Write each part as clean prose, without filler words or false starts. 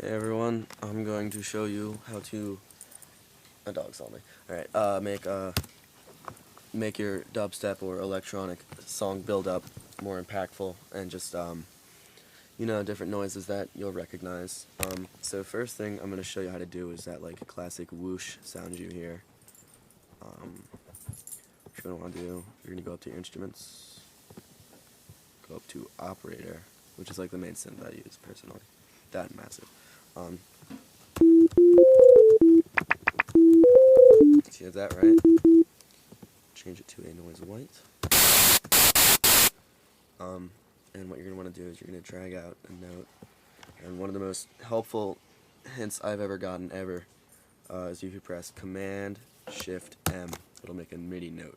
Hey everyone, I'm going to show you how to a dog saw me. Alright, make your dubstep or electronic song build up more impactful and just different noises that you'll recognize. So first thing I'm gonna show you how to do is that like classic whoosh sound you hear. What you're gonna want to do, you're gonna go up to your instruments, go up to operator, which is like the main synth I use personally. That massive. See that, right? Change it to a noise white. And what you're going to want to do is you're going to drag out a note. And one of the most helpful hints I've ever gotten is if you press Command Shift M, it'll make a MIDI note.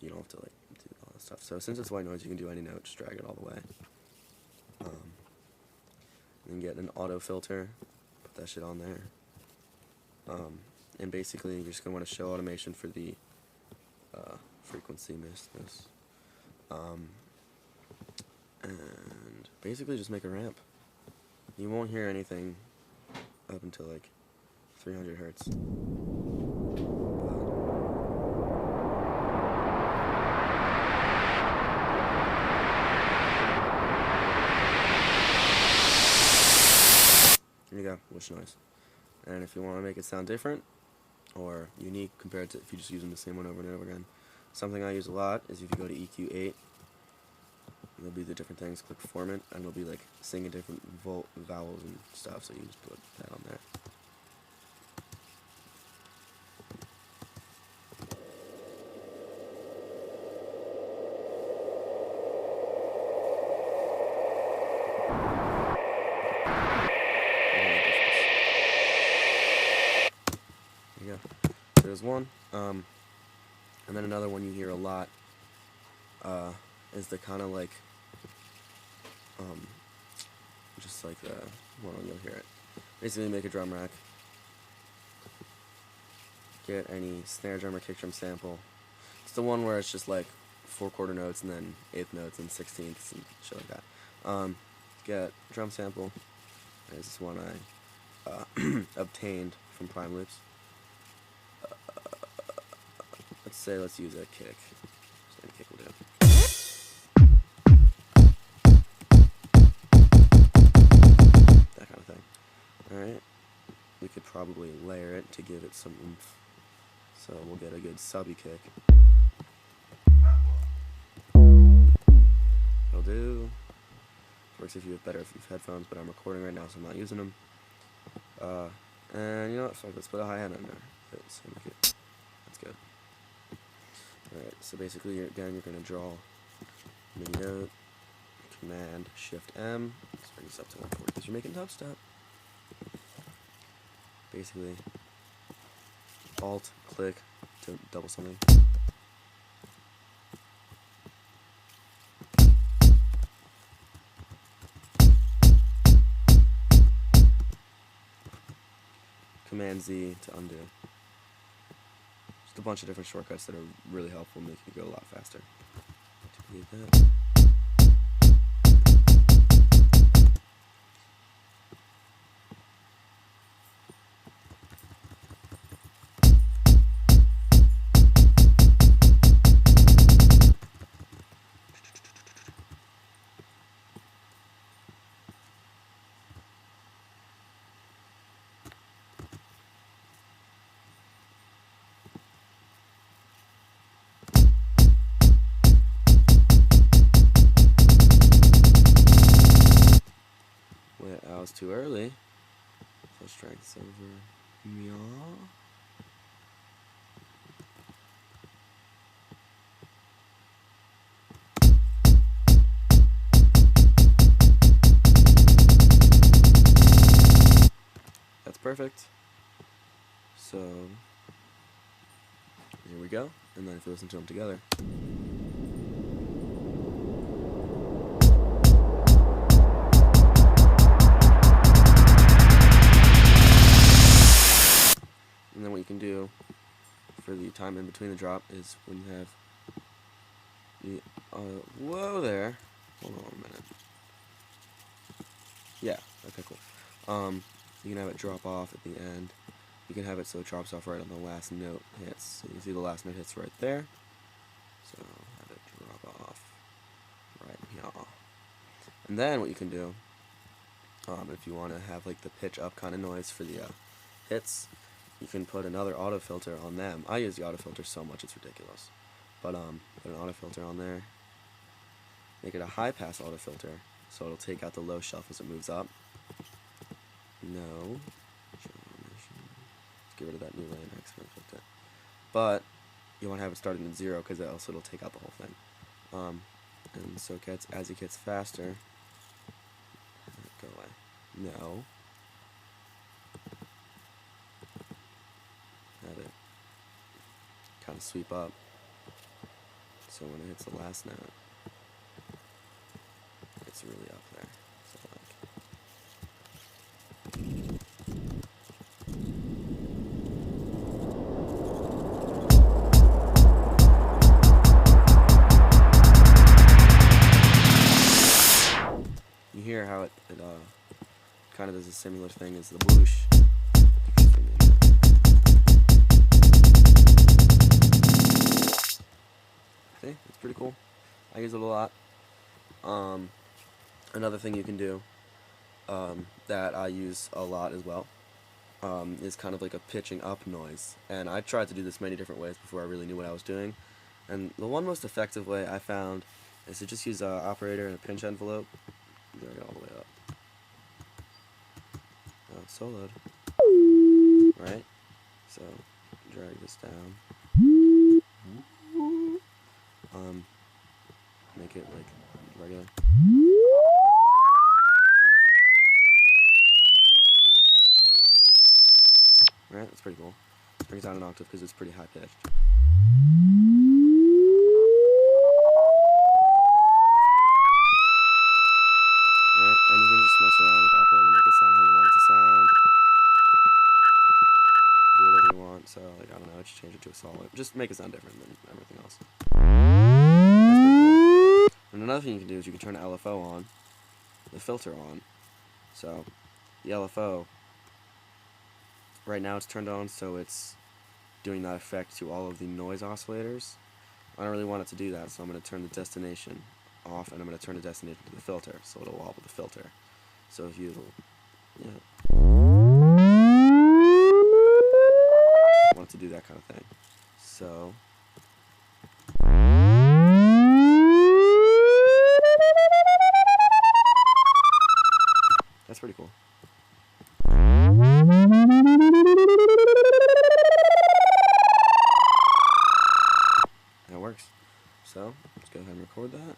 You don't have to like do all that stuff. So since it's white noise, you can do any note. Just drag it all the way. And then get an auto filter. Put that shit on there. And basically, you're just going to want to show automation for the frequency mistness. And basically just make a ramp. You won't hear anything up until like 300 hertz. Here you go, whoosh noise. And if you want to make it sound different or unique compared to if you're just using the same one over and over again, something I use a lot is if you go to EQ8, there'll be the different things, click Format, and it'll be like singing different vowels and stuff, so you just put that on there. There you go. There's one. And then another one you hear a lot is the kind of like, just like the one you'll hear it. Basically, make a drum rack. Get any snare drum or kick drum sample. It's the one where it's just like 4/4 notes and then 1/8 notes and 16ths and shit like that. Get drum sample. This is one I obtained from Prime Loops. Let's use a kick. Just any kick will do. That kind of thing. Alright. We could probably layer it to give it some oomph. So we'll get a good subby kick. It'll do. Works if you have headphones, but I'm recording right now, so I'm not using them. And you know what? Fuck, let's put a hi-hat in there. That's good. Alright, so basically, again, you're going to draw MIDI note, Command Shift M. Let's bring this up to 140 because you're making dubstep. Basically, Alt click to double something. Command Z to undo. Just a bunch of different shortcuts that are really helpful, make you go a lot faster. Duplicate that. I was too early. So strengths over meow. That's perfect. So here we go. And then if you listen to them together. And then what you can do for the time in between the drop is when you have the, whoa there, hold on a minute. Yeah, okay, cool. You can have it drop off at the end. You can have it so it drops off right on the last note hits. So you see the last note hits right there. So have it drop off right here. And then what you can do, if you want to have like the pitch up kind of noise for the hits, you can put another auto filter on them. I use the auto filter so much it's ridiculous. But put an auto filter on there. Make it a high pass auto filter, so it'll take out the low shelf as it moves up. No. Let's get rid of that new lane. I accidentally clicked it. But you want to have it starting at 0 because else it'll take out the whole thing. And so it gets, as it gets faster. Go away. No. Have it kind of sweep up. So when it hits the last note, it's really up there. So you hear how it kind of does a similar thing as the woosh. See, it's pretty cool. I use it a lot. Another thing you can do that I use a lot as well is kind of like a pitching up noise. And I tried to do this many different ways before I really knew what I was doing. And the one most effective way I found is to just use an operator and a pinch envelope. Drag it all the way up. Oh, it's so loud. Right? So, drag this down. Make it like regular. Right, that's pretty cool. Let's bring it down an octave because it's pretty high pitched. Right, and you can just mess around with operator to make it sound how you want it to sound. Do whatever you want, so like I don't know, just change it to a solid. Just make it sound different than everything else. That's pretty cool. And another thing you can do is you can turn the LFO on, the filter on. So the LFO, right now it's turned on, so it's doing that effect to all of the noise oscillators. I don't really want it to do that, so I'm going to turn the destination off, and I'm going to turn the destination to the filter, so it'll wobble the filter. So if you, want it to do that kind of thing. So that's pretty cool. That works. So let's go ahead and record that.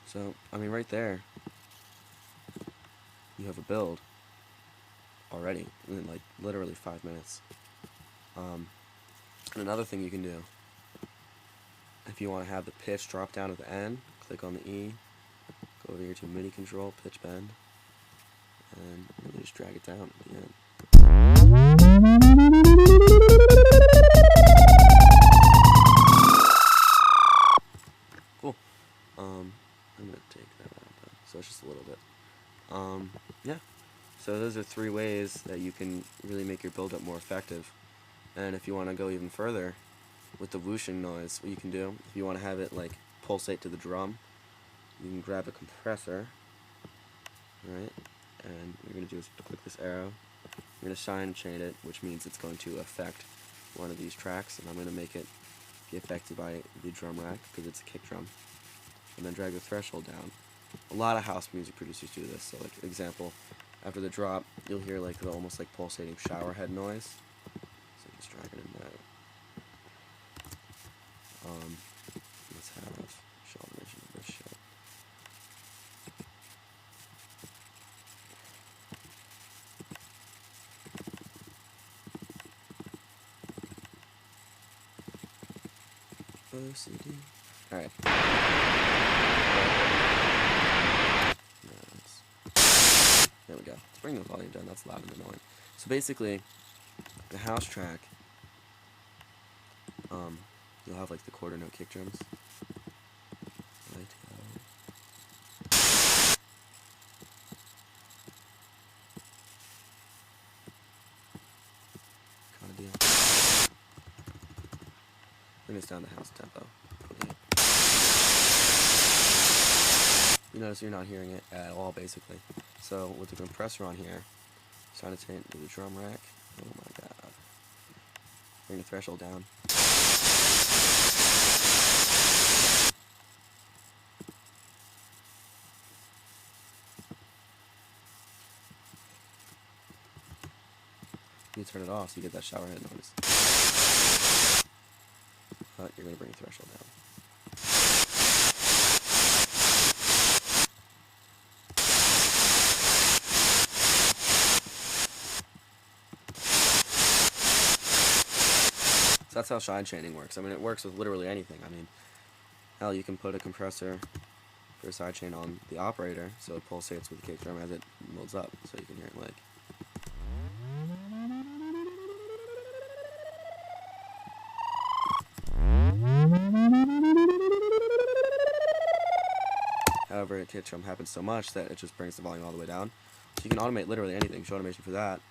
So, I mean, right there, you have a build already in like literally 5 minutes. And another thing you can do, if you want to have the pitch drop down at the end, click on the E, go over here to MIDI control, pitch bend, and really just drag it down at the end. Cool. I'm going to take that out though, so it's just a little bit. Yeah. So those are 3 ways that you can really make your build-up more effective. And if you want to go even further with the whooshing noise, what you can do, if you want to have it like pulsate to the drum, you can grab a compressor, right? And what you're going to do is click this arrow. You're going to shine chain it, which means it's going to affect one of these tracks, and I'm going to make it be affected by the drum rack because it's a kick drum. And then drag the threshold down. A lot of house music producers do this. So, like example, after the drop, you'll hear like the almost like pulsating shower head noise. So just drag it in there. Let's have show animation of this shit. OCD. Alright. There we go. Let's bring the volume down. That's loud and annoying. So basically, the house track you'll have like the quarter note kick drums. Right. Kind of deal. Bring this down to house tempo. You notice you're not hearing it at all, basically. So with the compressor on here, trying to turn to the drum rack. Oh my god. Bring the threshold down. You turn it off so you get that shower head noise. But you're going to bring the threshold down. So that's how side chaining works. I mean, it works with literally anything. I mean, hell, you can put a compressor for a side chain on the operator so it pulsates with the kick drum as it molds up, so you can hear it like. However, a kick drum happens so much that it just brings the volume all the way down. So you can automate literally anything. Show automation for that.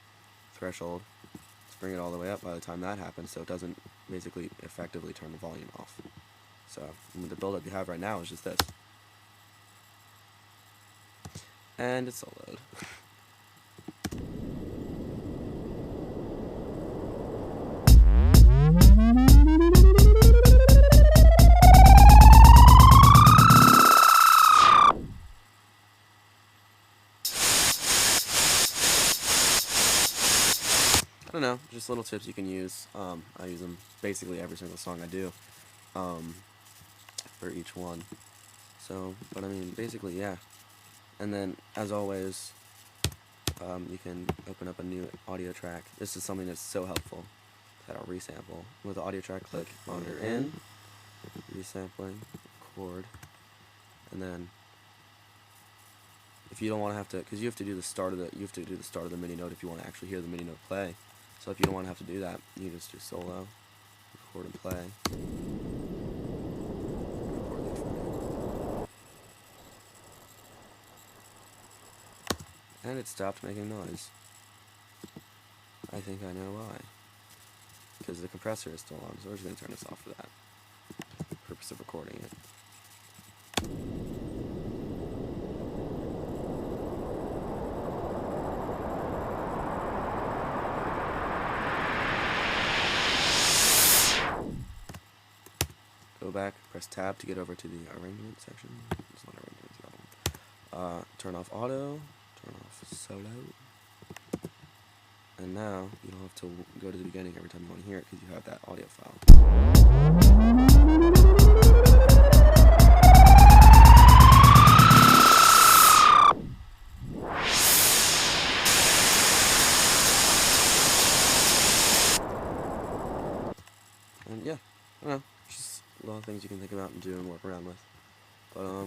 Threshold. Let's bring it all the way up by the time that happens so it doesn't basically effectively turn the volume off. So the buildup you have right now is just this. And it's soloed. I don't know, just little tips you can use. I use them basically every single song I do, for each one. So, but I mean, basically, yeah. And then, as always, you can open up a new audio track. This is something that's so helpful that I'll resample. With the audio track, click monitor in, resampling, record, and then if you don't want to have to, because you have to do the start of the MIDI note if you want to actually hear the MIDI note play. So if you don't want to have to do that, you just do solo, record and play. Record that for me. And it stopped making noise. I think I know why. Because the compressor is still on, so we're just going to turn this off for that. For the purpose of recording it. Go back, press tab to get over to the arrangement section. It's not arrangement, it's the other one. Turn off auto, turn off solo. And now you don't have to go to the beginning every time you want to hear it because you have that audio file. And yeah, I don't know, just a lot of things you can think about and do and work around with. But